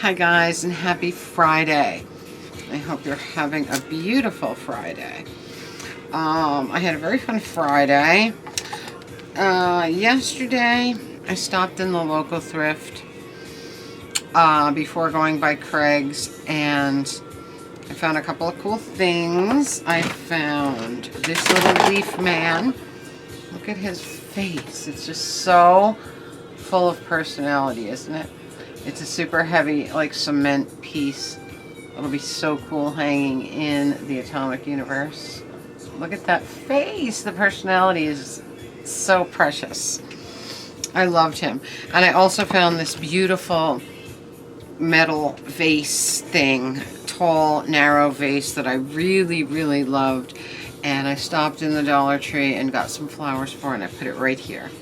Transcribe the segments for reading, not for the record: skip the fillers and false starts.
Hi guys, and happy Friday. I hope you're having a beautiful Friday. I had a very fun Friday. Yesterday I stopped in the local thrift before going by Craig's, and I found a couple of cool things. I found this little leaf man. Look at his face. It's just so full of personality, isn't it? It's a super heavy, like, cement piece. It'll be so cool hanging in the atomic universe. Look at that face. The personality is so precious. I loved him. And I also found this beautiful metal vase thing. Tall, narrow vase that I really, really loved. And I stopped in the Dollar Tree and got some flowers for it, and I put it right here.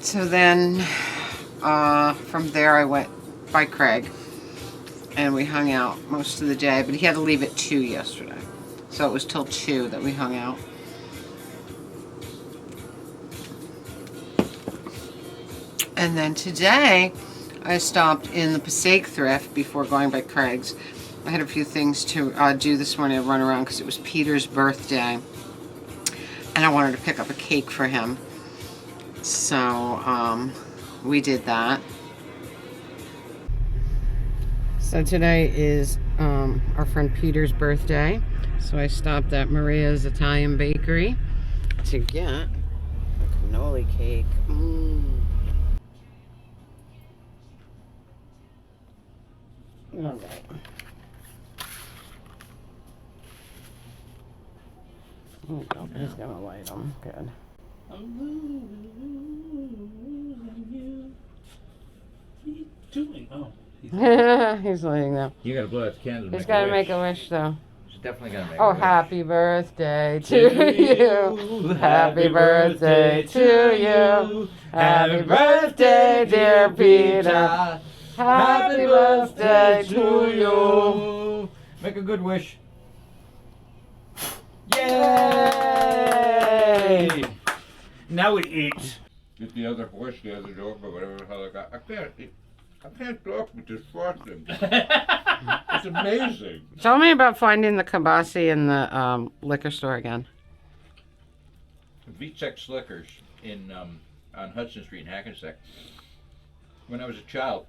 So then, from there I went by Craig, and we hung out most of the day, but he had to leave at 2 yesterday. So it was till 2 that we hung out. And then today, I stopped in the Passaic thrift before going by Craig's. I had a few things to do this morning. I run around because it was Peter's birthday, and I wanted to pick up a cake for him. So we did that. So today is our friend Peter's birthday. So I stopped at Maria's Italian Bakery to get a cannoli cake. Okay. Oh, he's gonna light them. Good. I'm losing you. What are you doing? Oh. He's lighting them. You gotta blow out the candle. He's gotta make a wish, though. He's definitely gonna make Oh, a wish. happy birthday to you. Happy birthday to you. Happy birthday, dear Peter. Happy birthday to you. Make a good wish. Yay! Now we eat. Get the other horse the other door, but whatever the hell I got. I can't talk with this frosting. It's amazing. Tell me about finding the kibasi in the liquor store again. Vicek's Liquors in on Hudson Street in Hackensack. When I was a child,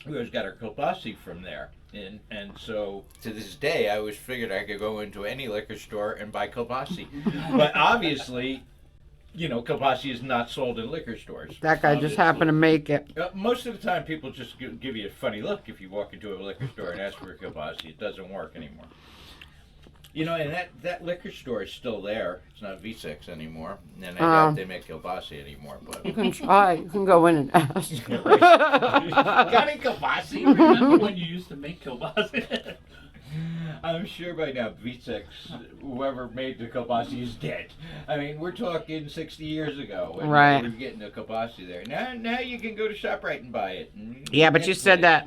we always got our kielbasa from there. And so to this day, I always figured I could go into any liquor store and buy kielbasa. But obviously, you know, kielbasa is not sold in liquor stores. That guy just happened to make it. Most of the time, people just give you a funny look if you walk into a liquor store and ask for a kielbasa. It doesn't work anymore. You know, and that liquor store is still there. It's not Vicek's anymore. And I doubt they make kielbasa anymore. But You can try. You can go in and ask. Got any kielbasa? Remember when you used to make kielbasa? I'm sure by now Vicek's, whoever made the kielbasa, is dead. I mean, we're talking 60 years ago when Right. we were getting the kielbasa there. Now you can go to ShopRite and buy it. Yeah, but you said that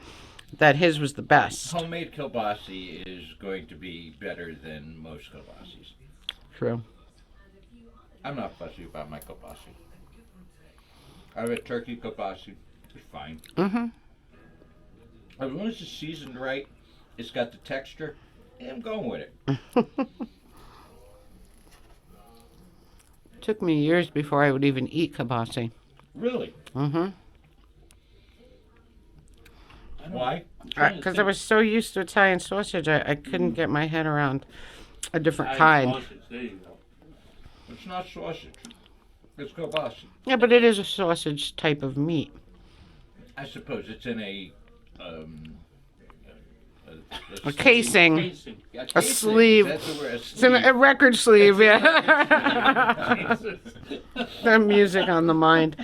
his was the best. Homemade kielbasa is going to be better than most kielbasas. True. I'm not fussy about my kielbasa. I have a turkey kielbasa. It's fine. Mm-hmm. As long as it's seasoned right, it's got the texture, I'm going with it. Took me years before I would even eat kibasi. Really? Mm-hmm. Why? Because I was so used to Italian sausage, I couldn't get my head around a different kind. There you go. It's not sausage. It's kielbasa. Yeah, but it is a sausage type of meat. I suppose it's in a casing. Casing. A A sleeve. That's the word, a It's sleeve. in a record sleeve, yeah. The music on the mind.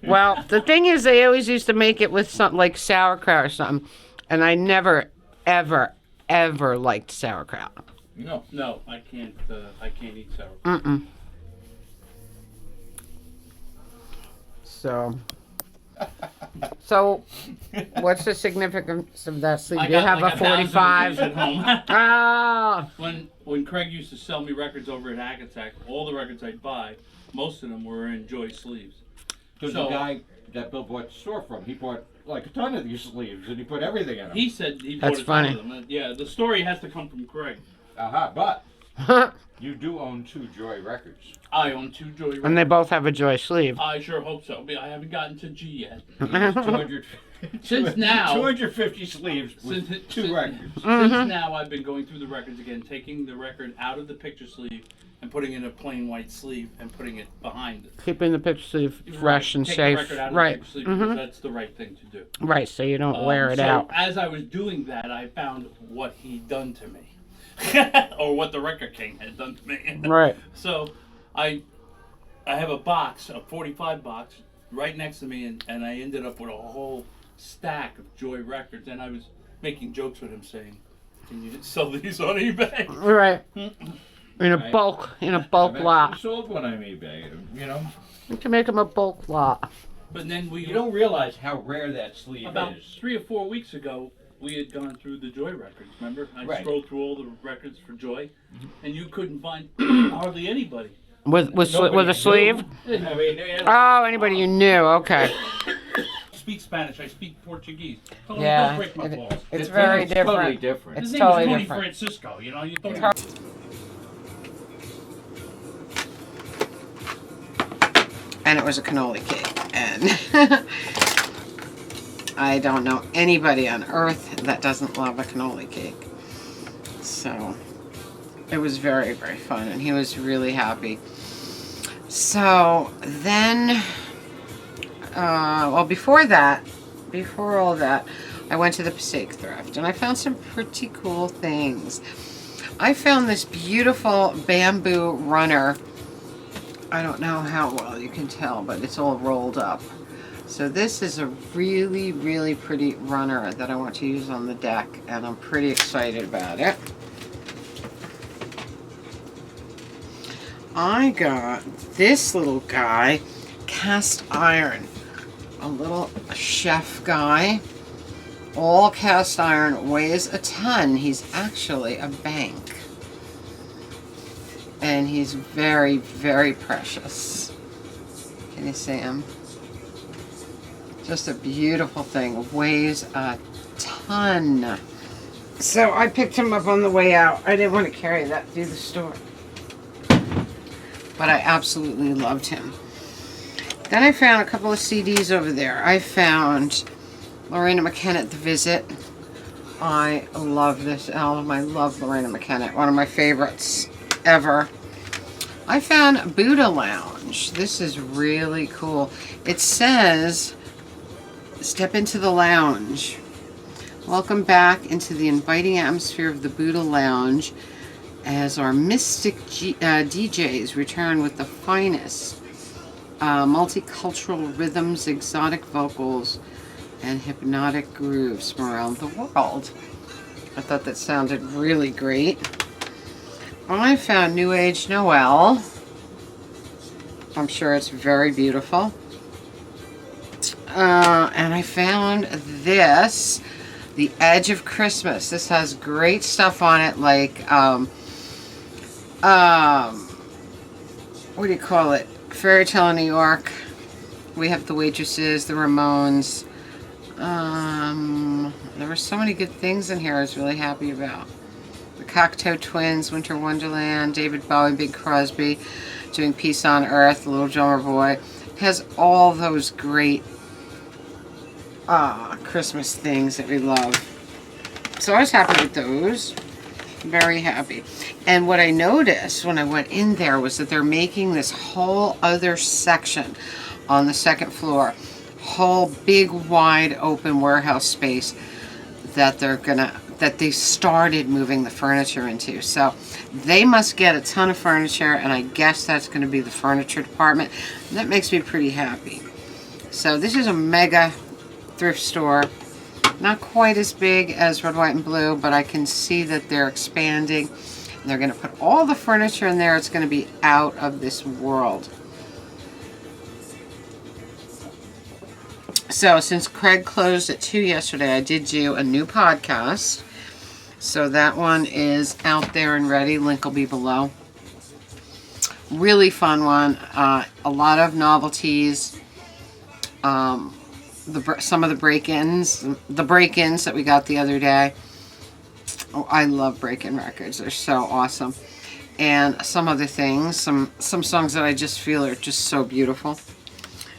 Well, the thing is, they always used to make it with something like sauerkraut or something, and I never, ever, ever liked sauerkraut. No. No, I can't eat sauerkraut. So, So, what's the significance of that sleeve? I You got have like a 1,000 of 45. these at home. Ah, when Craig used to sell me records over at Hackensack, all the records I'd buy, most of them were in Joy sleeves. Because So- the guy that Bill bought the store from, he bought like a ton of these sleeves and he put everything in them. He said he That's bought a ton funny. of them. Yeah, the story has to come from Craig. Aha, but you do own 2 Joy records. I own 2 Joy records. and they both have a Joy sleeve. I sure hope so. But I haven't gotten to G yet. He has 200, Since now- 250 sleeves with Since- 2 since- records. Since now, I've been going through the records again, taking the record out of the picture sleeve and putting it in a plain white sleeve and putting it behind it. Keeping the picture sleeve fresh and Take safe. The record out of Right. the picture sleeve Mhm. because that's the right thing to do. Right, so you don't wear it so out. As I was doing that, I found what he'd done to me, or what the Record King had done to me. Right. So I have a box, a 45 box, right next to me, and I ended up with a whole stack of Joy records, and I was making jokes with him saying, "Can you sell these on eBay?" Right. In a Right. bulk I've lot. actually sold one on eBay. You know, You can make them a bulk lot. But then you don't realize how rare that sleeve about is. 3 or 4 weeks ago, we had gone through the Joy records. Remember, I Right. scrolled through all the records for Joy, and you couldn't find hardly anybody. With Nobody a sleeve? knew. I mean, Oh, anybody you knew. Okay. Speak Spanish. I speak Portuguese. Don't, Yeah, don't break my it- balls. it's very Totally different. different. It's His name totally is Tony different. Francisco. You know, you thought. hard- And it was a cannoli cake. And I don't know anybody on earth that doesn't love a cannoli cake. So it was very, very fun. And he was really happy. So then, well, before all that, I went to the Passaic Thrift and I found some pretty cool things. I found this beautiful bamboo runner. I don't know how well you can tell, but it's all rolled up. So this is a really, really pretty runner that I want to use on the deck, and I'm pretty excited about it. I got this little guy, cast iron, a little chef guy, all cast iron, weighs a ton. He's actually a bank. And he's very, very precious. Can you see him? Just a beautiful thing. Weighs a ton. So I picked him up on the way out. I didn't want to carry that through the store. But I absolutely loved him. Then I found a couple of CDs over there. I found Lorena McKennitt, The Visit. I love this album. I love Lorena McKennitt. One of my favorites ever. I found Buddha Lounge. This is really cool. It says, "Step into the lounge. Welcome back into the inviting atmosphere of the Buddha Lounge as our mystic DJs return with the finest multicultural rhythms, exotic vocals, and hypnotic grooves from around the world." I thought that sounded really great. I found New Age Noel. I'm sure it's very beautiful. And I found this, The Edge of Christmas. This has great stuff on it, like, what do you call it? Fairy Tale in New York. We Have the Waitresses, the Ramones. There were so many good things in here I was really happy about. The Cocteau Twins, Winter Wonderland, David Bowie, Bing Crosby, doing Peace on Earth, Little Drummer Boy. It has all those great Christmas things that we love. So I was happy with those. Very happy. And what I noticed when I went in there was that they're making this whole other section on the second floor. Whole big wide open warehouse space that they started moving the furniture into. So they must get a ton of furniture, and I guess that's going to be the furniture department. And that makes me pretty happy. So this is a mega thrift store. Not quite as big as Red, White, and Blue, but I can see that they're expanding. They're going to put all the furniture in there. It's going to be out of this world. So since Craig closed at 2 yesterday, I did do a new podcast. So that one is out there and ready. Link will be below. Really fun one. A lot of novelties. Some of the break-ins that we got the other day. Oh, I love break-in records. They're so awesome. And some other things, some songs that I just feel are just so beautiful.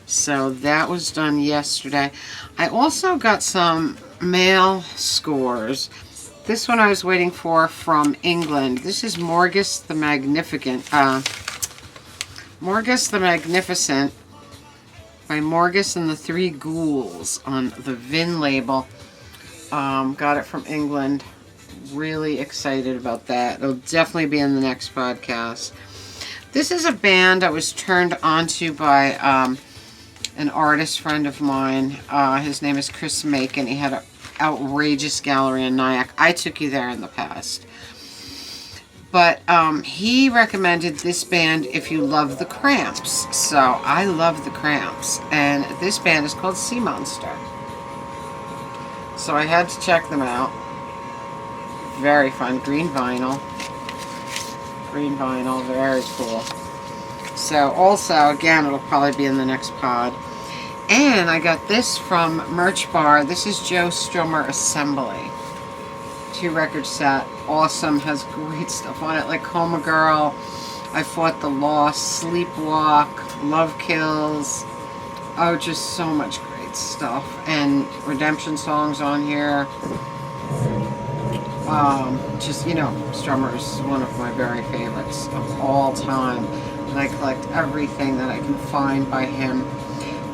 So that was done yesterday. I also got some mail scores. This one I was waiting for from England. This is Morgus the Magnificent. Morgus the Magnificent by Morgus and the Three Ghouls on the Vin label. Got it from England. Really excited about that. It'll definitely be in the next podcast. This is a band I was turned onto by an artist friend of mine. His name is Chris Macon. He had an outrageous gallery in Nyack. I took you there in the past. But he recommended this band if you love the Cramps. So I love the Cramps. And this band is called Sea Monster. So I had to check them out. Very fun. Green vinyl. Green vinyl. Very cool. So also, again, it'll probably be in the next pod. And I got this from Merch Bar. This is Joe Strummer Assembly. 2-record set. Awesome. Has great stuff on it. Like Coma Girl, I Fought the Lost, Sleepwalk, Love Kills. Oh, just so much great stuff. And redemption songs on here. Just, you know, Strummer is one of my very favorites of all time. And I collect everything that I can find by him.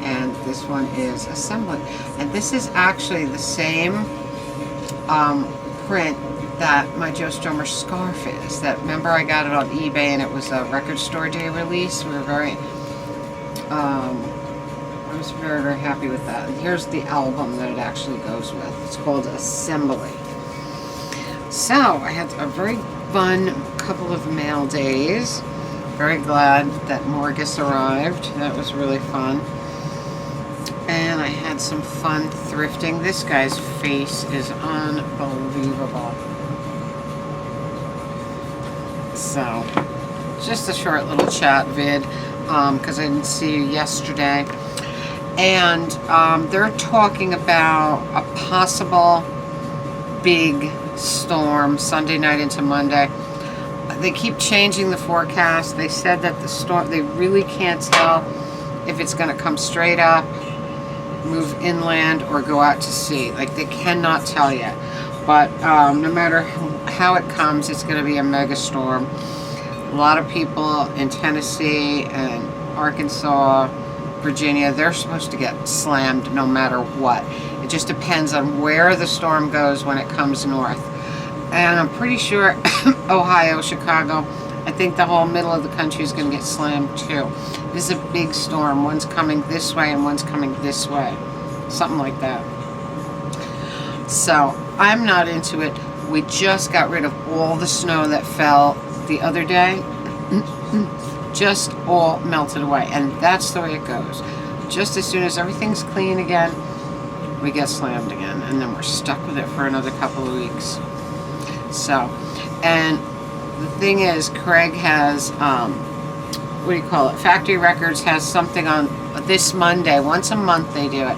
And this one is Assembly. And this is actually the same print that my Joe Strummer scarf is. That, remember, I got it on eBay and it was a record store day release. We were very, I was very, very happy with that. And here's the album that it actually goes with. It's called Assembly. So, I had a very fun couple of mail days. Very glad that Morgus arrived. That was really fun. And I had some fun thrifting. This guy's face is unbelievable. So, just a short little chat vid, because I didn't see you yesterday. And they're talking about a possible big storm Sunday night into Monday. They keep changing the forecast. They said that the storm, they really can't tell if it's going to come straight up, move inland, or go out to sea. Like, they cannot tell yet. But no matter how it comes, it's going to be a mega storm. A lot of people in Tennessee and Arkansas, Virginia, they're supposed to get slammed no matter what. It just depends on where the storm goes when it comes north. And I'm pretty sure Ohio, Chicago, I think the whole middle of the country is going to get slammed too. This is a big storm. One's coming this way and one's coming this way. Something like that. So, I'm not into it. We just got rid of all the snow that fell the other day. Just all melted away. And that's the way it goes. Just as soon as everything's clean again, we get slammed again. And then we're stuck with it for another couple of weeks. So, and the thing is, Craig has, what do you call it? Factory Records has something on this Monday. Once a month they do it.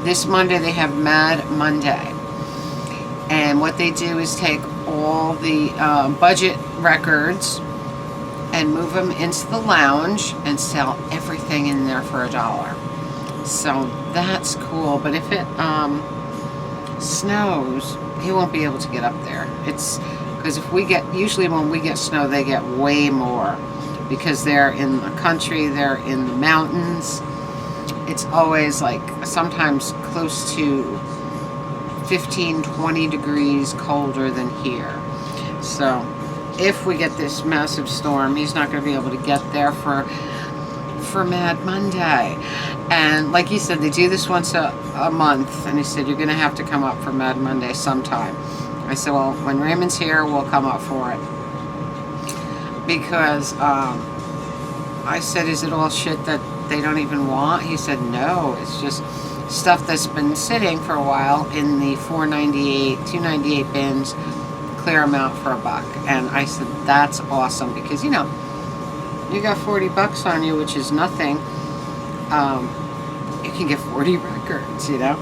This Monday they have Mad Monday. And what they do is take all the budget records and move them into the lounge and sell everything in there for $1. So that's cool. But if it snows, he won't be able to get up there. It's because if we get, usually when we get snow, they get way more because they're in the country, they're in the mountains. It's always like sometimes close to 15, 20 degrees colder than here. So if we get this massive storm, he's not going to be able to get there for Mad Monday. And like he said, they do this once a month, and he said, you're going to have to come up for Mad Monday sometime. I said, well, when Raymond's here, we'll come up for it. Because I said, is it all shit that they don't even want? He said, no, it's just stuff that's been sitting for a while in the $4.98, $2.98 bins, clear them out for $1. And I said, that's awesome, because you know, you got 40 bucks on you, which is nothing. You can get 40 records, you know,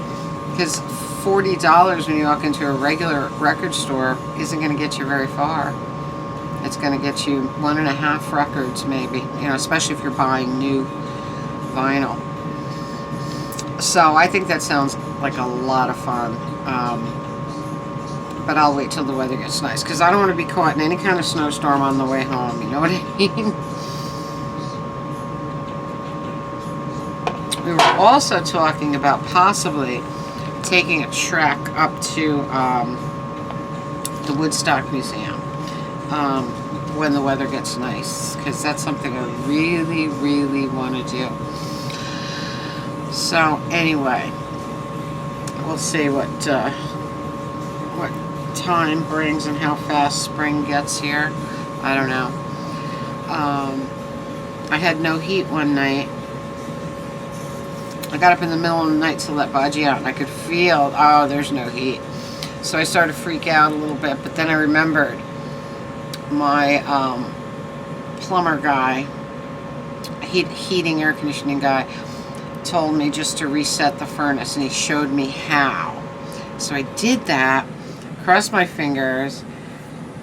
because $40 when you walk into a regular record store isn't going to get you very far. It's going to get you 1.5 records maybe, you know, especially if you're buying new vinyl. So I think that sounds like a lot of fun. But I'll wait till the weather gets nice, because I don't want to be caught in any kind of snowstorm on the way home, you know what I mean? We were also talking about possibly taking a trek up to the Woodstock Museum when the weather gets nice, because that's something I really, really want to do. So anyway, we'll see what time brings and how fast spring gets here. I don't know. I had no heat one night. I got up in the middle of the night to let Budgie out, and I could feel, oh, there's no heat. So I started to freak out a little bit, but then I remembered my plumber guy, heating, air conditioning guy, told me just to reset the furnace, and he showed me how. So I did that, crossed my fingers,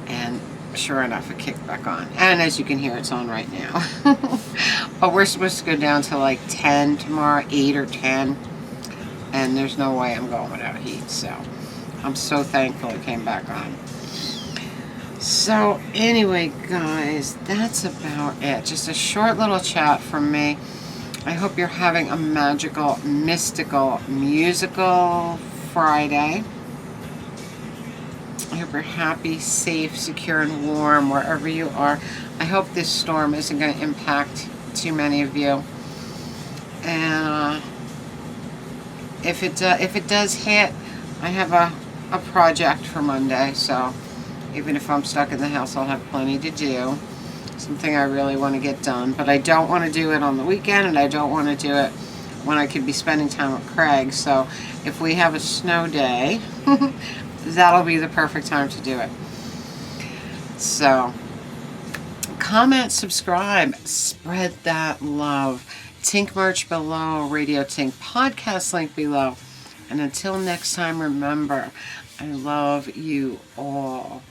and sure enough, it kicked back on. And as you can hear, it's on right now. But we're supposed to go down to like 10 tomorrow, 8 or 10. And there's no way I'm going without heat. So I'm so thankful it came back on. So anyway, guys, that's about it. Just a short little chat from me. I hope you're having a magical, mystical, musical Friday. I hope you're happy, safe, secure, and warm wherever you are. I hope this storm isn't going to impact too many of you. And if it does hit, I have a project for Monday. So even if I'm stuck in the house, I'll have plenty to do. Something I really want to get done. But I don't want to do it on the weekend, and I don't want to do it when I could be spending time with Craig. So if we have a snow day, that'll be the perfect time to do it. So comment, subscribe, spread that love. Tink merch below, Radio Tink podcast link below. And until next time, remember, I love you all.